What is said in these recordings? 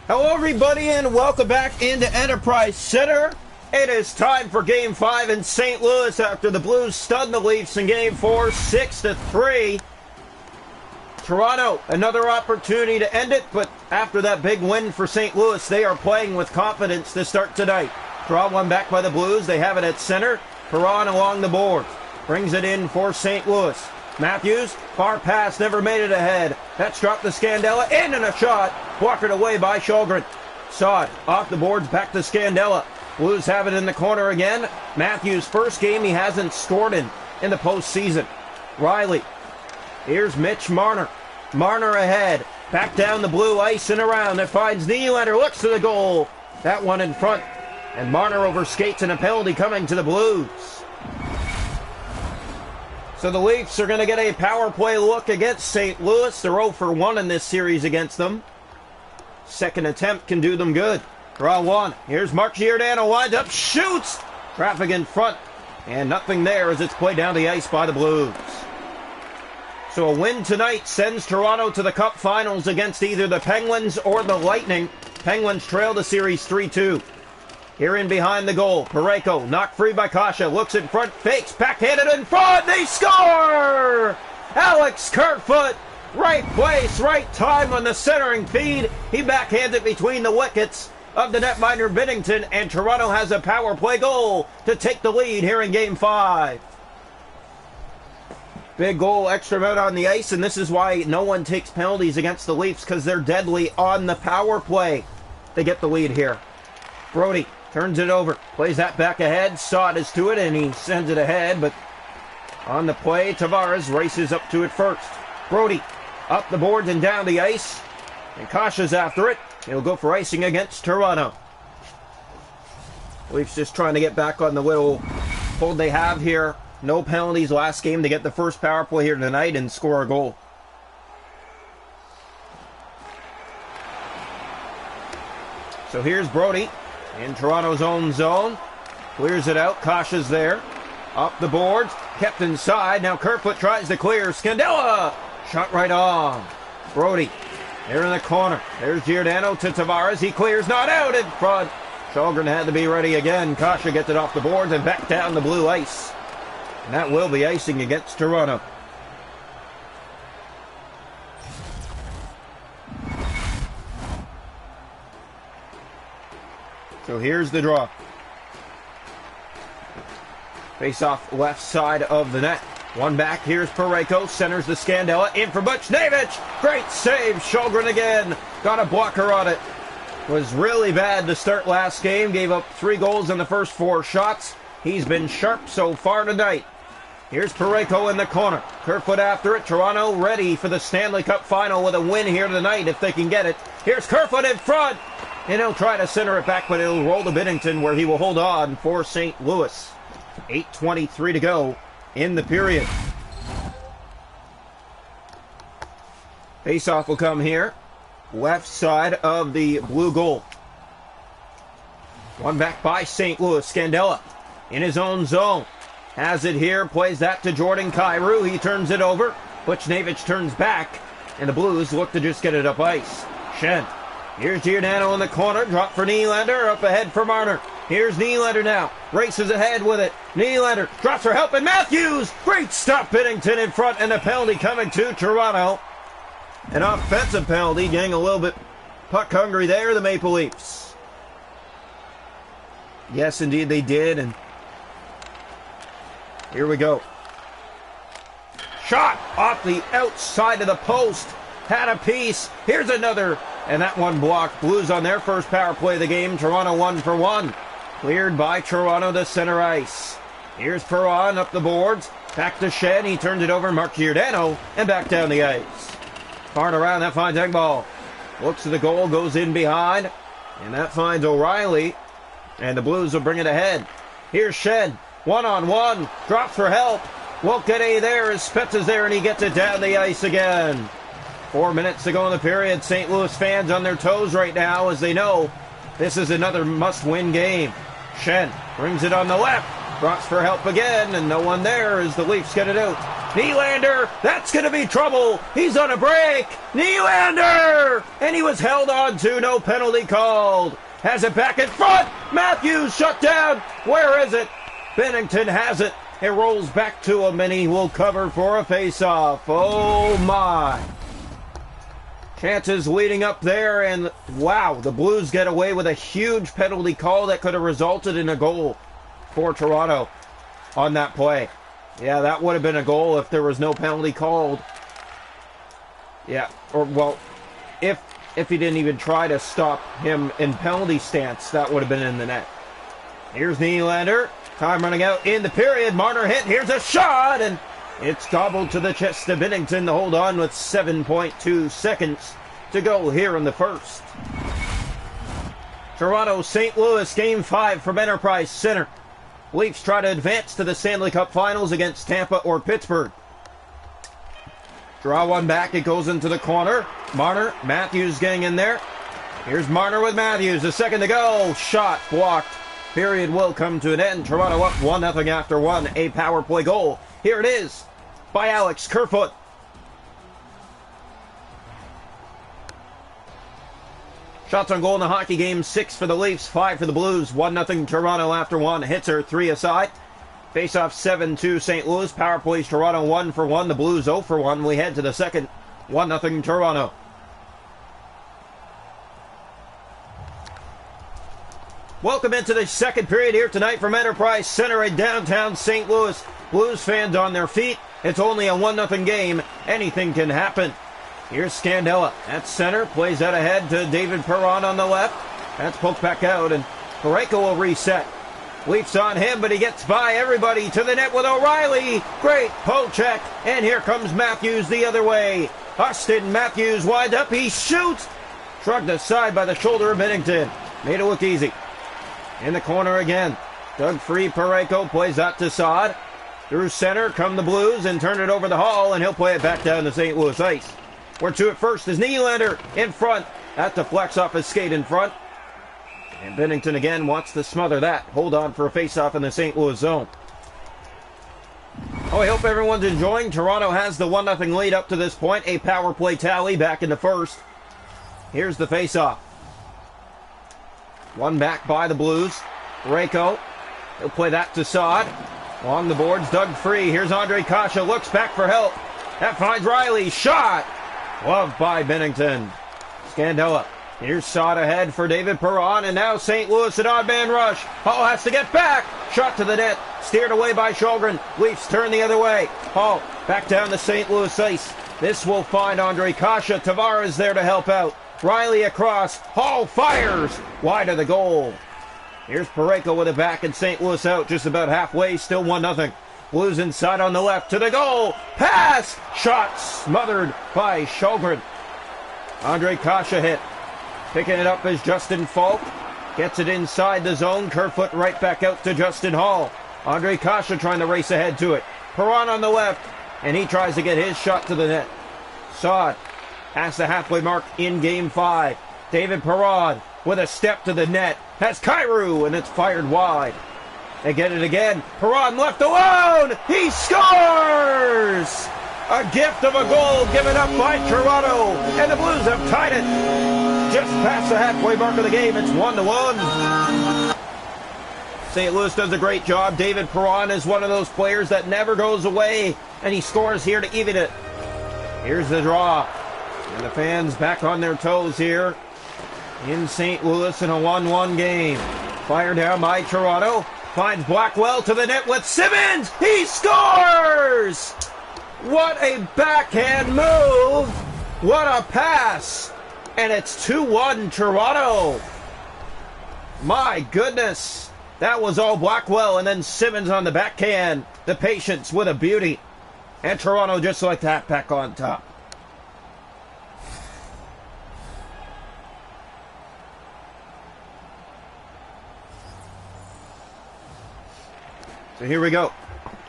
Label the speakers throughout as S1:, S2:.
S1: Hello everybody and welcome back into Enterprise Center. It is time for Game 5 in St. Louis after the Blues stunned the Leafs in Game 4, 6-3. Toronto, another opportunity to end it, but after that big win for St. Louis, they are playing with confidence to start tonight. Draw one back by the Blues, they have it at center. Perron along the boards, brings it in for St. Louis. Matthews, far pass, never made it ahead. That's dropped to Scandella, in and a shot. Walkered away by Sjögren. Saw it, off the boards, back to Scandella. Blues have it in the corner again. Matthews' first game he hasn't scored in the postseason. Riley, here's Mitch Marner. Marner ahead, back down the blue ice and around. It finds Nylander, looks to the goal. That one in front. And Marner overskates and a penalty coming to the Blues. So the Leafs are going to get a power play look against St. Louis. They're 0 for 1 in this series against them. Second attempt can do them good. Draw one. Here's Mark Giordano, winds up, shoots! Traffic in front, and nothing there as it's played down the ice by the Blues. So a win tonight sends Toronto to the Cup Finals against either the Penguins or the Lightning. Penguins trail the series 3-2. Here in behind the goal, Parayko, knocked free by Kasha, looks in front, fakes, backhanded in front, they score! Alex Kerfoot, right place, right time on the centering feed. He backhands it between the wickets of the netminder Binnington, and Toronto has a power play goal to take the lead here in Game 5. Big goal, extra out on the ice, and this is why no one takes penalties against the Leafs, because they're deadly on the power play. They get the lead here. Brody turns it over, plays that back ahead, Sod is to it, and he sends it ahead, but on the play, Tavares races up to it first. Brody up the boards and down the ice, and Kasha's after it. He'll go for icing against Toronto. Leafs just trying to get back on the little hold they have here. No penalties last game to get the first power play here tonight and score a goal. So here's Brody in Toronto's own zone. Clears it out. Kasha's there. Up the boards. Kept inside. Now Kerfoot tries to clear. Scandella! Shot right on. Brody. There in the corner. There's Giordano to Tavares. He clears. Not out in front. Sjögren had to be ready again. Kasha gets it off the boards and back down the blue ice. And that will be icing against Toronto. So here's the draw. Face off left side of the net. One back, here's Parayko, centers the Scandella, in for Buchnevich. Great save, Sjögren again. Got a blocker on it. Was really bad to start last game. Gave up 3 goals in the first 4 shots. He's been sharp so far tonight. Here's Parayko in the corner. Kerfoot after it. Toronto ready for the Stanley Cup final with a win here tonight if they can get it. Here's Kerfoot in front. And he'll try to center it back, but it'll roll to Binnington where he will hold on for St. Louis. 8:23 to go in the period. Faceoff will come here. Left side of the blue goal. One back by St. Louis. Scandella in his own zone. Has it here. Plays that to Jordan Kyrou. He turns it over. Buchnevich turns back. And the Blues look to just get it up ice. Schenn. Here's Giordano in the corner. Drop for Nylander. Up ahead for Marner. Here's Nylander now. Races ahead with it. Nylander drops for help. And Matthews. Great stop. Binnington in front. And a penalty coming to Toronto. An offensive penalty. Getting a little bit puck hungry there, the Maple Leafs. Yes, indeed they did. And here we go. Shot off the outside of the post. Had a piece. Here's another. And that one blocked. Blues on their first power play of the game. Toronto 1 for 1. Cleared by Toronto to center ice. Here's Perron up the boards. Back to Schenn. He turns it over. Mark Giordano. And back down the ice. Far around. That finds Engvall. Looks to the goal. Goes in behind. And that finds O'Reilly. And the Blues will bring it ahead. Here's Schenn. 1-on-1. Drops for help. Won't get any there as Spetz is there. And he gets it down the ice again. 4 minutes to go in the period. St. Louis fans on their toes right now as they know this is another must-win game. Schenn brings it on the left. Drops for help again, and no one there as the Leafs get it out. Nylander, that's going to be trouble. He's on a break. Nylander! And he was held on to, no penalty called. Has it back in front. Matthews shut down. Where is it? Bennington has it. It rolls back to him, and he will cover for a face-off. Oh, my. Chances leading up there, and wow, the Blues get away with a huge penalty call that could have resulted in a goal for Toronto on that play. Yeah, that would have been a goal if there was no penalty called. Yeah, or, well, if he didn't even try to stop him in penalty stance, that would have been in the net. Here's Nylander. Time running out in the period. Marner hit. Here's a shot, and it's gobbled to the chest of Binnington to hold on with 7.2 seconds to go here in the first. Toronto, St. Louis, Game 5 from Enterprise Center. Leafs try to advance to the Stanley Cup Finals against Tampa or Pittsburgh. Draw one back. It goes into the corner. Marner, Matthews getting in there. Here's Marner with Matthews. A second to go. Shot blocked. Period will come to an end. Toronto up 1-0 after one. A power play goal. Here it is by Alex Kerfoot. Shots on goal in the hockey game, 6 for the Leafs, 5 for the Blues. 1-0 Toronto after one. Hits are 3 aside. Face-off 7-2 St. Louis. Power plays Toronto 1 for 1. The Blues 0 for 1. We head to the second. 1-0 Toronto. Welcome into the second period here tonight from Enterprise Center in downtown St. Louis. Blues fans on their feet. It's only a 1-0 game. Anything can happen. Here's Scandella at center. Plays out ahead to David Perron on the left. That's poked back out, and Parayko will reset. Leafs on him, but he gets by everybody to the net with O'Reilly. Great poke check, and here comes Matthews the other way. Austin Matthews wide up. He shoots. Shrugged aside by the shoulder of Binnington. Made it look easy. In the corner again. Dug free. Parayko plays that to Saad. Through center come the Blues and turn it over the Hall, and he'll play it back down to St. Louis ice. Where to it first is Nylander in front. That deflects off his skate in front. And Binnington again wants to smother that. Hold on for a face-off in the St. Louis zone. Oh, I hope everyone's enjoying. Toronto has the 1-0 lead up to this point. A power play tally back in the first. Here's the face-off. One back by the Blues. Parayko. He'll play that to Saad. Along the boards, dug free. Here's Ondrej Kase. Looks back for help. That finds Riley. Shot. Loved by Binnington. Scandella. Here's Saad ahead for David Perron, and now St. Louis an odd man rush. Hall has to get back. Shot to the net. Steered away by Sjögren. Leafs turn the other way. Hall back down to St. Louis ice. This will find Ondrej Kase. Tavares there to help out. Riley across. Hall fires. Wide of the goal. Here's Parayko with it back, and St. Louis out just about halfway. Still 1-0. Blues inside on the left to the goal. Pass! Shot smothered by Sjögren. Ondrej Kase hit. Picking it up is Justin Falk. Gets it inside the zone. Kerfoot right back out to Justin Hall. Ondrej Kase trying to race ahead to it. Perron on the left, and he tries to get his shot to the net. Saad past the halfway mark in Game 5. David Perron with a step to the net. Has Kyrou, and it's fired wide. They get it again. Perron left alone. He scores! A gift of a goal given up by Toronto. And the Blues have tied it. Just past the halfway mark of the game. It's 1-1. St. Louis does a great job. David Perron is one of those players that never goes away. And he scores here to even it. Here's the draw. And the fans back on their toes here in St. Louis in a 1-1 game. Fire down by Toronto. Finds Blackwell to the net with Simmons. He scores! What a backhand move. What a pass. And it's 2-1 Toronto. My goodness. That was all Blackwell, and then Simmons on the backhand. The patience with a beauty. And Toronto just like that back on top. So here we go.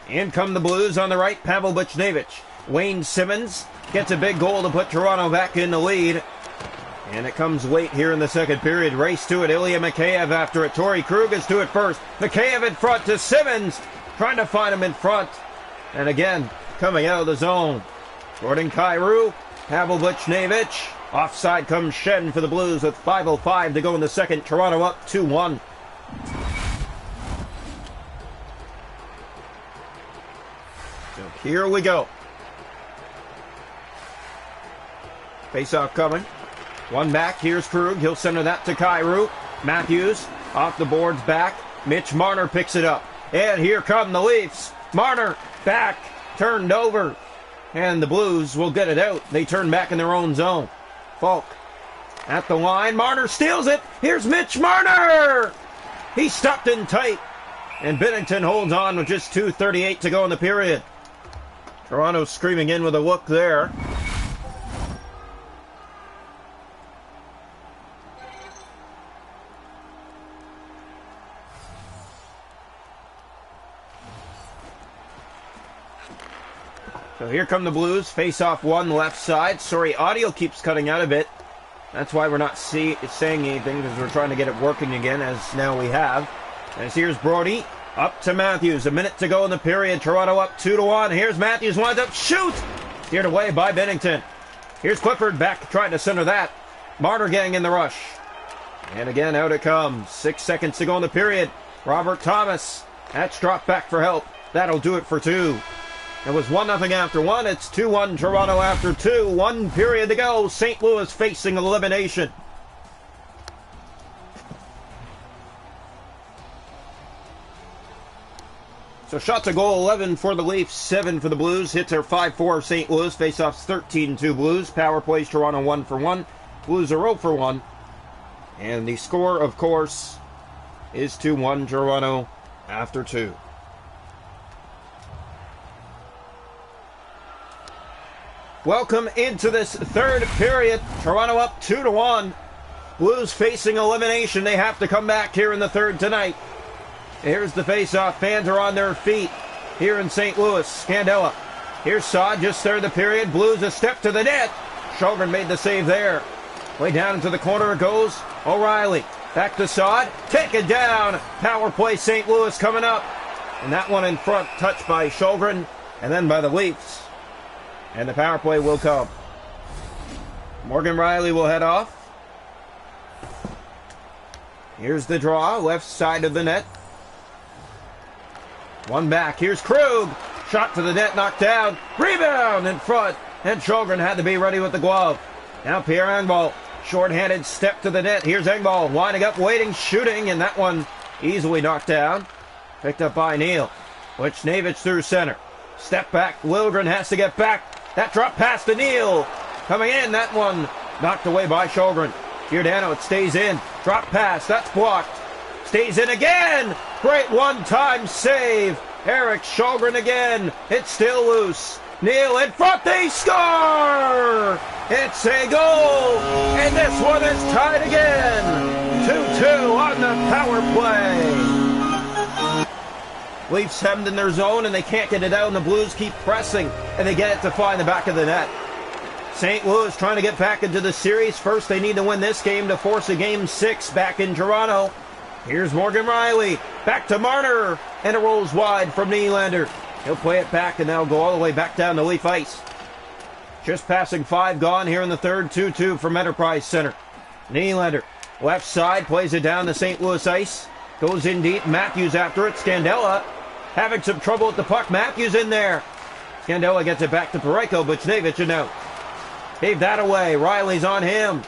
S1: In come the Blues on the right, Pavel Buchnevich. Wayne Simmons gets a big goal to put Toronto back in the lead. And it comes late here in the second period. Race to it, Ilya Mikheyev after it. Torrey Krug is to it first. Mikheyev in front to Simmons. Trying to find him in front. And again, coming out of the zone. Gordon Kyrou, Havlicek. Offside comes Shen for the Blues with 5:05 to go in the second. Toronto up 2-1. So here we go. Face-off coming. One back. Here's Krug. He'll center that to Kyrou. Matthews off the boards back. Mitch Marner picks it up. And here come the Leafs. Marner back. Turned over. And the Blues will get it out. They turn back in their own zone. Falk at the line. Marner steals it. Here's Mitch Marner. He's stuck in tight. And Binnington holds on with just 2:38 to go in the period. Toronto screaming in with a look there. So here come the Blues. Face off one left side. Sorry, audio keeps cutting out a bit. That's why we're not saying anything, because we're trying to get it working again, as now we have. As here's Brody. Up to Matthews. A minute to go in the period. Toronto up 2-1. Here's Matthews. Winds up. Shoot! Steered away by Binnington. Here's Clifford back trying to center that. Marner getting in the rush. And again, out it comes. 6 seconds to go in the period. Robert Thomas. That's dropped back for help. That'll do it for two. It was 1-0 after one. It's 2-1 Toronto after two. 1 period to go. St. Louis facing elimination. So shots a goal 11 for the Leafs, 7 for the Blues. Hits are 5-4 St. Louis. Faceoffs 13-2 Blues. Power plays Toronto 1-for-1. Blues are 0-for-1. And the score, of course, is 2-1 Toronto after two. Welcome into this third period. Toronto up 2-1. Blues facing elimination. They have to come back here in the third tonight. Here's the face-off. Fans are on their feet here in St. Louis. Scandella. Here's Saad. Just started the period. Blues a step to the net. Sjogren made the save there. Way down into the corner it goes. O'Reilly. Back to Saad. Take it down. Power play St. Louis coming up. And that one in front touched by Sjogren. And then by the Leafs. And the power play will come. Morgan Rielly will head off. Here's the draw, left side of the net. One back, here's Krug. Shot to the net, knocked down. Rebound in front. And Sjogren had to be ready with the glove. Now Pierre Engvall, short-handed step to the net. Here's Engvall, winding up, waiting, shooting. And that one easily knocked down. Picked up by Neal. Wojciechowicz through center. Step back, Liljegren has to get back. That drop pass to Neal. Coming in, that one knocked away by Sjogren. Giordano, it stays in. Drop pass, that's blocked. Stays in again. Great one-time save. Erik Sjogren again. It's still loose. Neal in front, they score! It's a goal! And this one is tied again. 2-2 on the power play. Leafs hemmed in their zone and they can't get it out, and the Blues keep pressing and they get it to find the back of the net. St. Louis trying to get back into the series. First they need to win this game to force a Game 6 back in Toronto. Here's Morgan Rielly. Back to Marner. And it rolls wide from Nylander. He'll play it back and that'll go all the way back down to Leaf ice. Just passing 5 gone here in the third. 2-2 from Enterprise Center. Nylander left side plays it down to St. Louis ice. Goes in deep. Matthews after it. Scandella having some trouble with the puck. Matthews in there. Scandella gets it back to Parayko, but Buchnevich and out. Gave that away. Rielly's on him.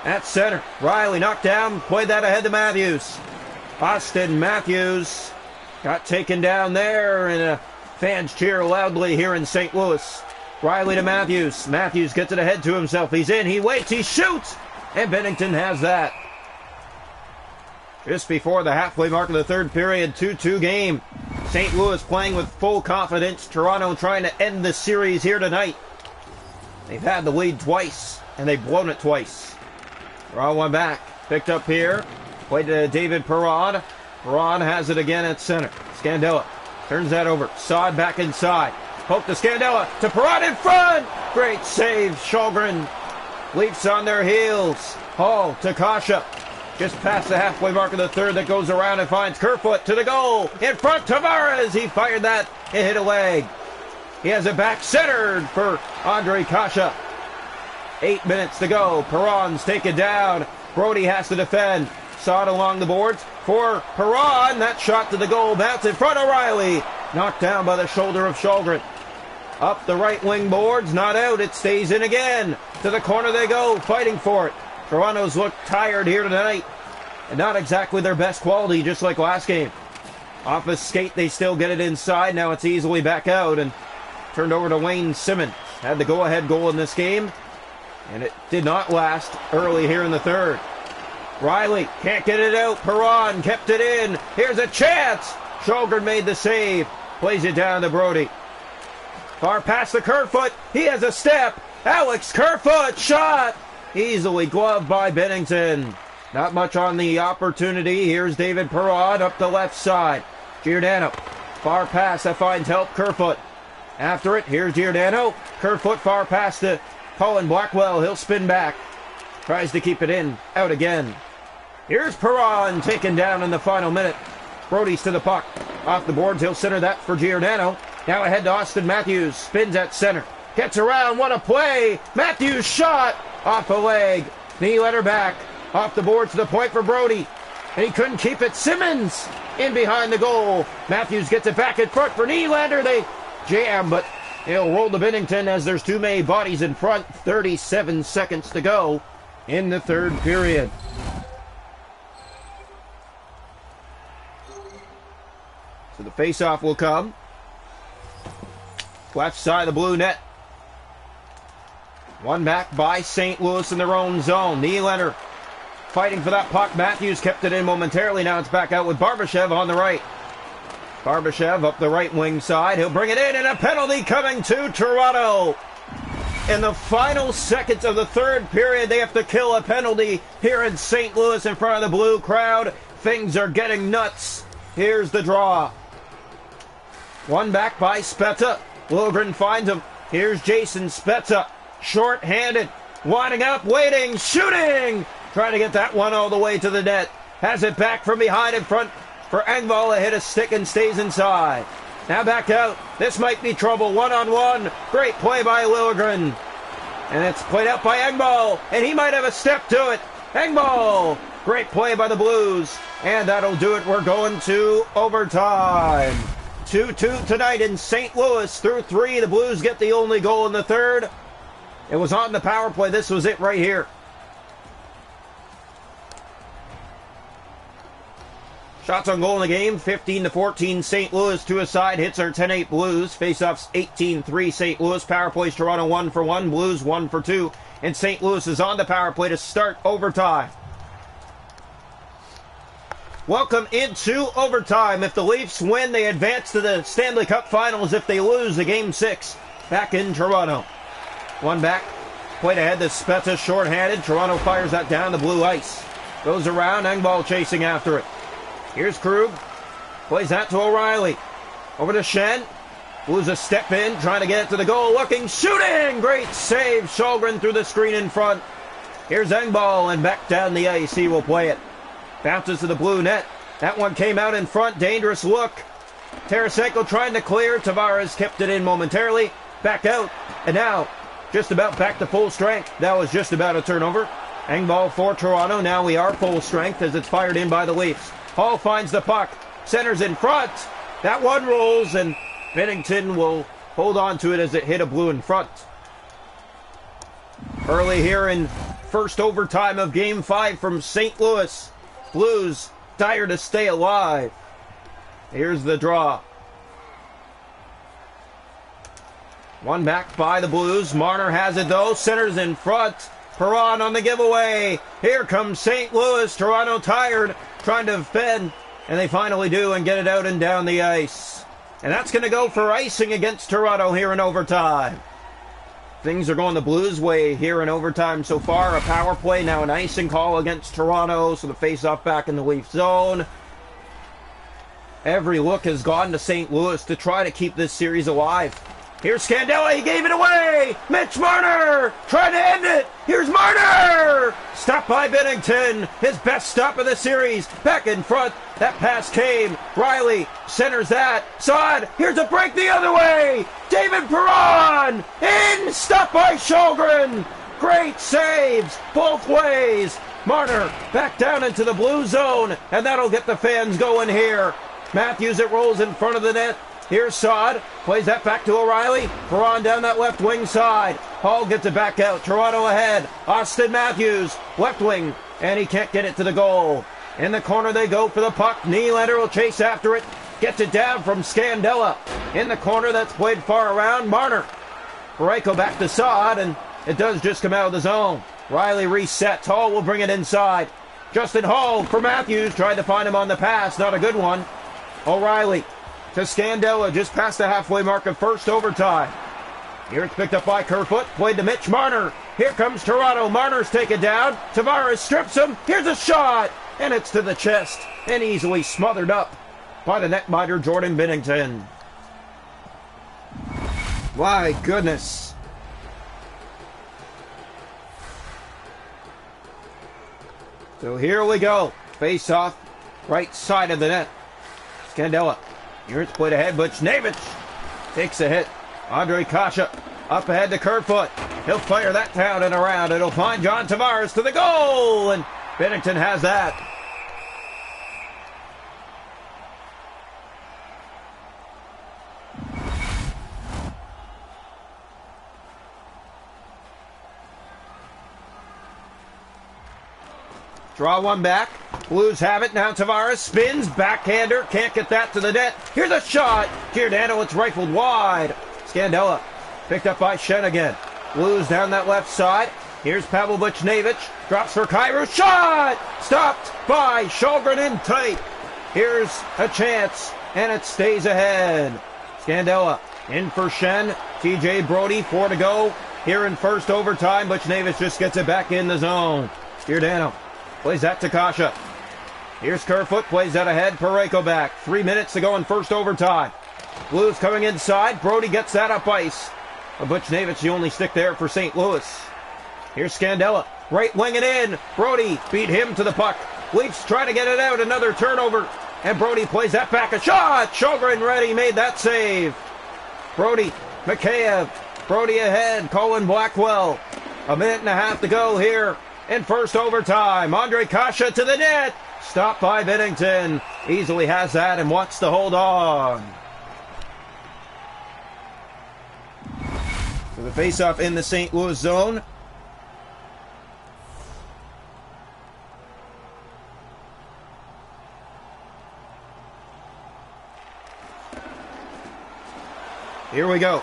S1: At center. Rielly knocked down. Played that ahead to Matthews. Austin Matthews got taken down there, and fans cheer loudly here in St. Louis. Rielly to Matthews. Matthews gets it ahead to himself. He's in. He waits. He shoots. And Binnington has that. Just before the halfway mark of the third period, 2-2 game. St. Louis playing with full confidence. Toronto trying to end the series here tonight. They've had the lead twice, and they've blown it twice. Draw one back. Picked up here. Played to David Perron. Perron has it again at center. Scandella turns that over. Saad back inside. Poke to Scandella. To Perron in front. Great save. Sjogren. Leafs on their heels. Hall to Kasha. Just past the halfway mark of the third, that goes around and finds Kerfoot to the goal. In front, Tavares. He fired that. It hit a leg. He has it back centered for Andre Kasha. 8 minutes to go. Perron's taken down. Brody has to defend. Saw it along the boards for Perron. That shot to the goal. Bounce in front of Riley. Knocked down by the shoulder of Shulgren. Up the right wing boards. Not out. It stays in again. To the corner they go. Fighting for it. Toronto's looked tired here tonight. And not exactly their best quality, just like last game. Off a skate, they still get it inside. Now it's easily back out and turned over to Wayne Simmons. Had the go-ahead goal in this game. And it did not last early here in the third. Riley can't get it out. Perron kept it in. Here's a chance. Shulgren made the save. Plays it down to Brody. Far past the Kerfoot. He has a step. Alex Kerfoot shot. Easily gloved by Bennington. Not much on the opportunity. Here's David Perron up the left side. Giordano. Far pass that finds help. Kerfoot. After it, here's Giordano. Kerfoot far past to Colin Blackwell. He'll spin back. Tries to keep it in. Out again. Here's Perron taken down in the final minute. Brody's to the puck. Off the boards. He'll center that for Giordano. Now ahead to Austin Matthews. Spins at center. Gets around. What a play. Matthews shot. Off a leg. Nylander back. Off the boards to the point for Brody. And he couldn't keep it. Simmons in behind the goal. Matthews gets it back in front for Nylander. They jam, but he'll roll to Bennington as there's too many bodies in front. 37 seconds to go in the third period. So the face-off will come. Left side of the blue net. One back by St. Louis in their own zone. Nylander fighting for that puck. Matthews kept it in momentarily. Now it's back out with Barbashev on the right. Barbashev up the right wing side. He'll bring it in, and a penalty coming to Toronto. In the final seconds of the third period, they have to kill a penalty here in St. Louis in front of the blue crowd. Things are getting nuts. Here's the draw. One back by Spezza. Liljegren finds him. Here's Jason Spezza. Short-handed. Winding up, waiting, shooting! Trying to get that one all the way to the net. Has it back from behind in front for Engvall. It hit a stick and stays inside. Now back out. This might be trouble. One-on-one. Great play by Liljegren. And it's played out by Engvall. And he might have a step to it. Engvall. Great play by the Blues. And that'll do it. We're going to overtime. 2-2 tonight in St. Louis through 3. The Blues get the only goal in the third. It was on the power play. This was it right here. Shots on goal in the game, 15-14 St. Louis. To a side, hits are 10-8 Blues. Faceoffs 18-3 St. Louis. Power plays Toronto 1-for-1. Blues 1-for-2. And St. Louis is on the power play to start overtime. Welcome into overtime. If the Leafs win, they advance to the Stanley Cup Finals. If they lose, the Game 6 back in Toronto. One back. Played ahead to Spezza, short-handed. Toronto fires that down the blue ice. Goes around. Engvall chasing after it. Here's Krug. Plays that to O'Reilly. Over to Shen. Blues a step in. Trying to get it to the goal. Looking. Shooting. Great save. Shulgren through the screen in front. Here's Engvall. And back down the ice. He will play it. Bounces to the blue net. That one came out in front. Dangerous look. Tarasenko trying to clear. Tavares kept it in momentarily. Back out. And now just about back to full strength. That was just about a turnover. Engvall for Toronto. Now we are full strength as it's fired in by the Leafs. Hall finds the puck. Centers in front. That one rolls, and Bennington will hold on to it as it hit a blue in front. Early here in first overtime of Game 5 from St. Louis. Blues dire to stay alive. Here's the draw. One back by the Blues. Marner has it though. Centers in front. Perron on the giveaway. Here comes St. Louis. Toronto tired. Trying to defend. And they finally do and get it out and down the ice. And that's going to go for icing against Toronto here in overtime. Things are going the Blues' way here in overtime so far. A power play, now an icing call against Toronto. So the face-off back in the Leaf zone. Every look has gone to St. Louis to try to keep this series alive. Here's Scandella. He gave it away. Mitch Marner trying to end it. Here's Marner. Stopped by Binnington. His best stop of the series. Back in front. That pass came. Riley centers that. Saad. Here's a break the other way. David Perron. In. Stopped by Sholgren. Great saves both ways. Marner back down into the blue zone. And that'll get the fans going here. Matthews, it rolls in front of the net. Here's Saad, plays that back to O'Reilly. Perron down that left wing side. Hall gets it back out. Toronto ahead. Austin Matthews, left wing, and he can't get it to the goal. In the corner they go for the puck. Nylander will chase after it. Gets it down from Scandella. In the corner, that's played far around. Marner. Parayko back to Saad, and it does just come out of the zone. Riley resets. Hall will bring it inside. Justin Hall for Matthews. Tried to find him on the pass. Not a good one. O'Reilly to Scandella, just past the halfway mark of first overtime. Here it's picked up by Kerfoot, played to Mitch Marner. Here comes Toronto. Marner's taken down. Tavares strips him. Here's a shot, and it's to the chest, and easily smothered up by the netminder Jordan Binnington. My goodness. So here we go. Face off, right side of the net. Scandella. Here it's played ahead, but Buchnevich takes a hit. Andre Kasha up ahead to Kerfoot. He'll fire that down and around. It'll find John Tavares to the goal, and Binnington has that. Draw one back. Blues have it. Now Tavares spins. Backhander. Can't get that to the net. Here's a shot. Giordano, it's rifled wide. Scandella picked up by Shen again. Blues down that left side. Here's Pavel Buchnevich. Drops for Kyrou. Shot! Stopped by Sholgren in tight. Here's a chance, and it stays ahead. Scandella in for Shen. TJ Brody, 4 to go. Here in first overtime. Buchnevich just gets it back in the zone. Giordano plays that to Kasha. Here's Kerfoot, plays that ahead. Parayko back. 3 minutes to go in first overtime. Blues coming inside. Brody gets that up ice. Buchnevich the only stick there for St. Louis. Here's Scandella. Right wing it in. Brody beat him to the puck. Leafs try to get it out. Another turnover. And Brody plays that back. A shot. Sholgren ready. Made that save. Brody. Mikheyev. Brody ahead. Colin Blackwell. A minute and a half to go here in first overtime. Andre Kasha to the net. Stopped by Binnington. Easily has that and wants to hold on. So the faceoff in the St. Louis zone. Here we go.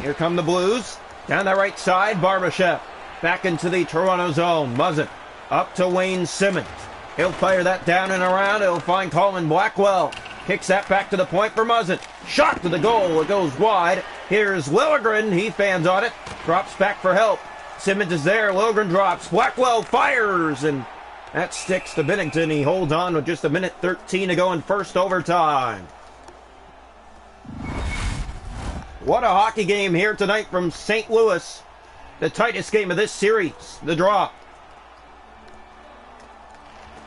S1: Here come the Blues. Down the right side, Barbashev. Back into the Toronto zone. Muzzin up to Wayne Simmons. He'll fire that down and around. He'll find Colin Blackwell. Kicks that back to the point for Muzzin. Shot to the goal. It goes wide. Here's Liljegren. He fans on it. Drops back for help. Simmons is there. Liljegren drops. Blackwell fires. And that sticks to Binnington. He holds on with just a minute 13 to go in first overtime. What a hockey game here tonight from St. Louis. The tightest game of this series. The draw.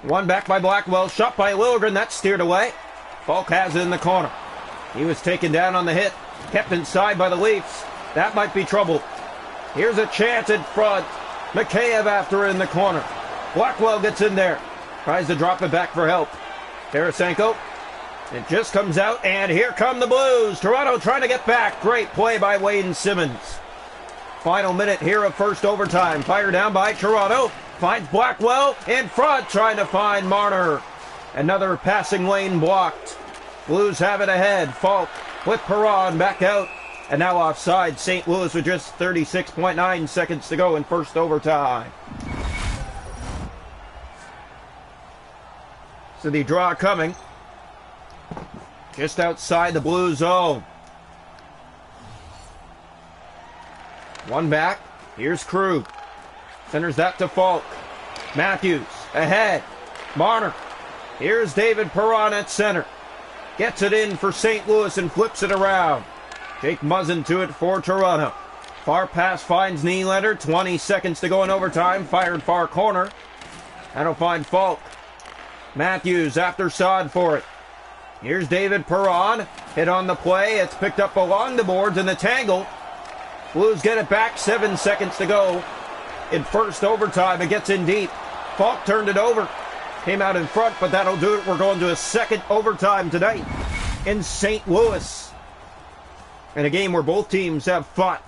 S1: One back by Blackwell. Shot by Liljegren. That's steered away. Falk has it in the corner. He was taken down on the hit. Kept inside by the Leafs. That might be trouble. Here's a chance in front. Mikheyev after in the corner. Blackwell gets in there. Tries to drop it back for help. Tarasenko. It just comes out, and here come the Blues. Toronto trying to get back. Great play by Wayne Simmons. Final minute here of first overtime. Fire down by Toronto. Finds Blackwell in front, trying to find Marner. Another passing lane blocked. Blues have it ahead. Falk with Perron back out. And now offside. St. Louis with just 36.9 seconds to go in first overtime. So the draw coming. Just outside the blue zone. One back. Here's Krug. Centers that to Falk. Matthews ahead. Marner. Here's David Perron at center. Gets it in for St. Louis and flips it around. Jake Muzzin to it for Toronto. Far pass finds Nylander. 20 seconds to go in overtime. Fired far corner. That'll find Falk. Matthews after Saad for it. Here's David Perron. Hit on the play. It's picked up along the boards in the tangle. Blues get it back. 7 seconds to go in first overtime. It gets in deep. Falk turned it over. Came out in front, but that'll do it. We're going to a second overtime tonight in St. Louis. In a game where both teams have fought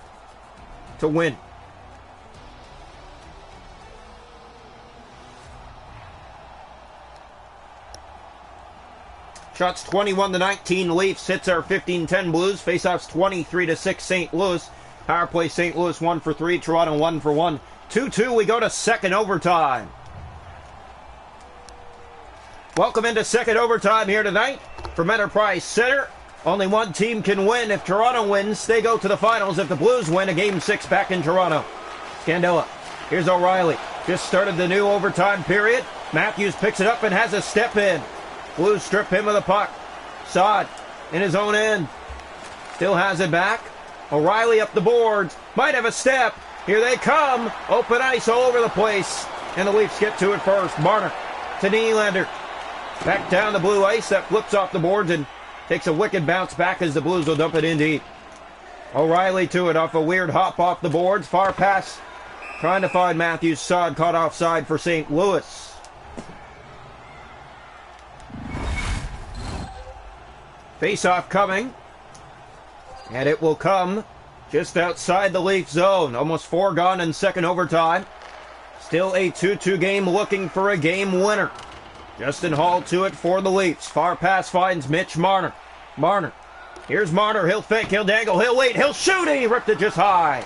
S1: to win. Shots 21-19 Leafs. Hits are 15-10 Blues. Faceoffs 23-6 St. Louis. Power play St. Louis 1 for 3. Toronto 1 for 1. 2-2. We go to second overtime. Welcome into second overtime here tonight from Enterprise Center. Only one team can win. If Toronto wins, they go to the finals. If the Blues win, a Game 6 back in Toronto. Scandella. Here's O'Reilly. Just started the new overtime period. Matthews picks it up and has a step in. Blues strip him of the puck. Saad in his own end. Still has it back. O'Reilly up the boards. Might have a step. Here they come. Open ice all over the place. And the Leafs get to it first. Marner to Nylander. Back down the blue ice. That flips off the boards and takes a wicked bounce back as the Blues will dump it in deep. O'Reilly to it off a weird hop off the boards. Far pass. Trying to find Matthews. Saad caught offside for St. Louis. Face-off coming. And it will come just outside the Leaf zone. Almost 4 gone in second overtime. Still a 2-2 game looking for a game winner. Justin Hall to it for the Leafs. Far pass finds Mitch Marner. Marner. Here's Marner. He'll fake. He'll dangle. He'll wait. He'll shoot. And he ripped it just high.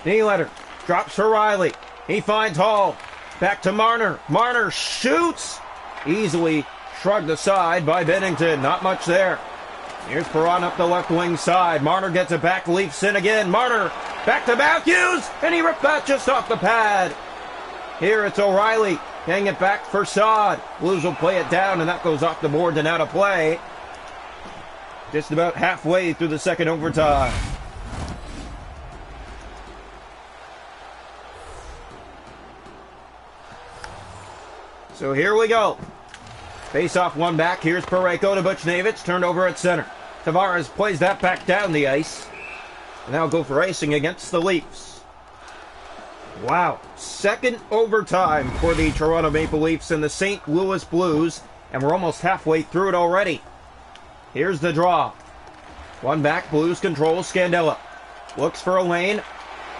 S1: Nylander drops for Riley. He finds Hall. Back to Marner. Marner shoots. Easily shrugged aside by Bennington. Not much there. Here's Perron up the left wing side. Marner gets it back. Leafs in again. Marner back to Matthews. And he ripped that just off the pad. Here it's O'Reilly. Getting it back for Saad. Blues will play it down, and that goes off the boards and out of play. Just about halfway through the second overtime. So here we go. Face-off one back. Here's Parayko to Buchnevich. Turned over at center. Tavares plays that back down the ice. And now go for icing against the Leafs. Wow. Second overtime for the Toronto Maple Leafs and the St. Louis Blues. And we're almost halfway through it already. Here's the draw. One back. Blues control. Scandella looks for a lane.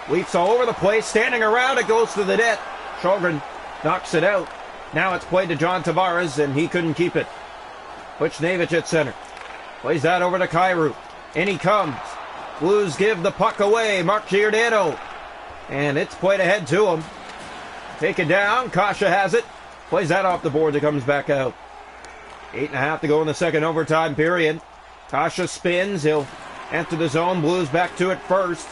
S1: Leafs all over the place. Standing around. It goes to the net. Sjogren knocks it out. Now it's played to John Tavares, and he couldn't keep it. Buchnevich at center. Plays that over to Kyrou. In he comes. Blues give the puck away. Mark Giordano. And it's played ahead to him. Take it down. Kasha has it. Plays that off the board. It comes back out. 8.5 to go in the second overtime period. Kasha spins. He'll enter the zone. Blues back to it first.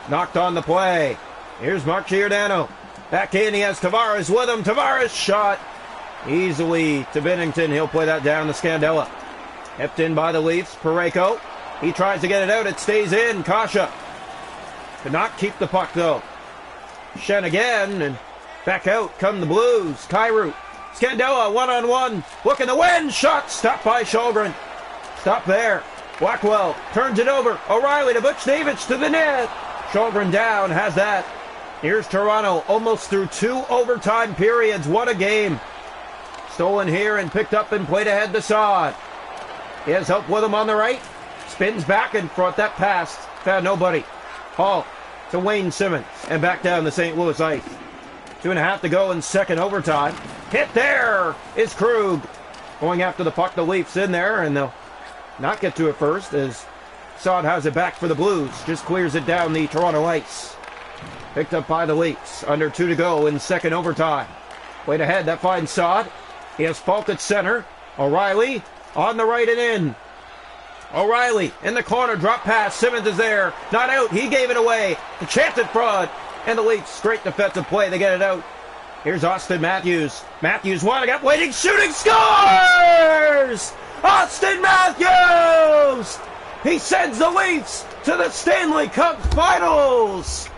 S1: Knocked on the play. Here's Mark Giordano. Back in, he has Tavares with him. Tavares shot easily to Bennington. He'll play that down to Scandella. Kept in by the Leafs. Parayko. He tries to get it out. It stays in. Kasha could not keep the puck, though. Shen again, and back out come the Blues. Kyrou. Scandella, one-on-one. Looking to win. Shot stopped by Sjogren. Stop there. Blackwell turns it over. O'Reilly to Buchnevich to the net. Sjogren down. Has that. Here's Toronto, almost through 2 overtime periods. What a game. Stolen here and picked up and played ahead to Saad. He has help with him on the right. Spins back in front. That pass found nobody. Hall to Wayne Simmons and back down the St. Louis ice. 2.5 to go in second overtime. Hit there is Krug. Going after the puck. The Leafs in there, and they'll not get to it first as Saad has it back for the Blues. Just clears it down the Toronto ice. Picked up by the Leafs. Under 2 to go in second overtime. Played ahead. That finds Saad. He has Falk at center. O'Reilly on the right and in. O'Reilly in the corner. Drop pass. Simmons is there. Not out. He gave it away. The chance at front. And the Leafs great defensive play. They get it out. Here's Austin Matthews. Matthews winding up. Waiting. Shooting. Scores! Austin Matthews! He sends the Leafs to the Stanley Cup Finals.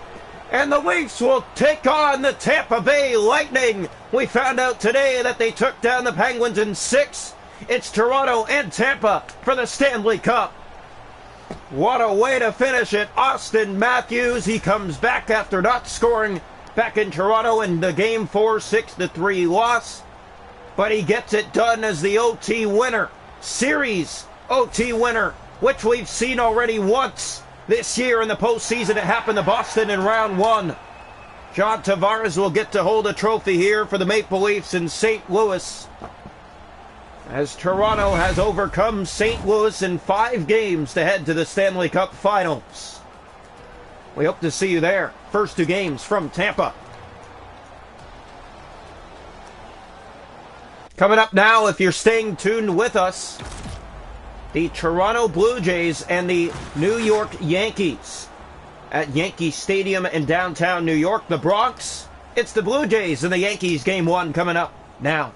S1: And the Leafs will take on the Tampa Bay Lightning. We found out today that they took down the Penguins in 6. It's Toronto and Tampa for the Stanley Cup. What a way to finish it. Austin Matthews, he comes back after not scoring back in Toronto in the Game 4 6-3 loss. But he gets it done as the OT winner. Series OT winner, which we've seen already once this year in the postseason. It happened to Boston in round 1. John Tavares will get to hold a trophy here for the Maple Leafs in St. Louis, as Toronto has overcome St. Louis in 5 games to head to the Stanley Cup Finals. We hope to see you there. First 2 games from Tampa. Coming up now, if you're staying tuned with us, the Toronto Blue Jays and the New York Yankees at Yankee Stadium in downtown New York. The Bronx, it's the Blue Jays and the Yankees. Game 1 coming up now.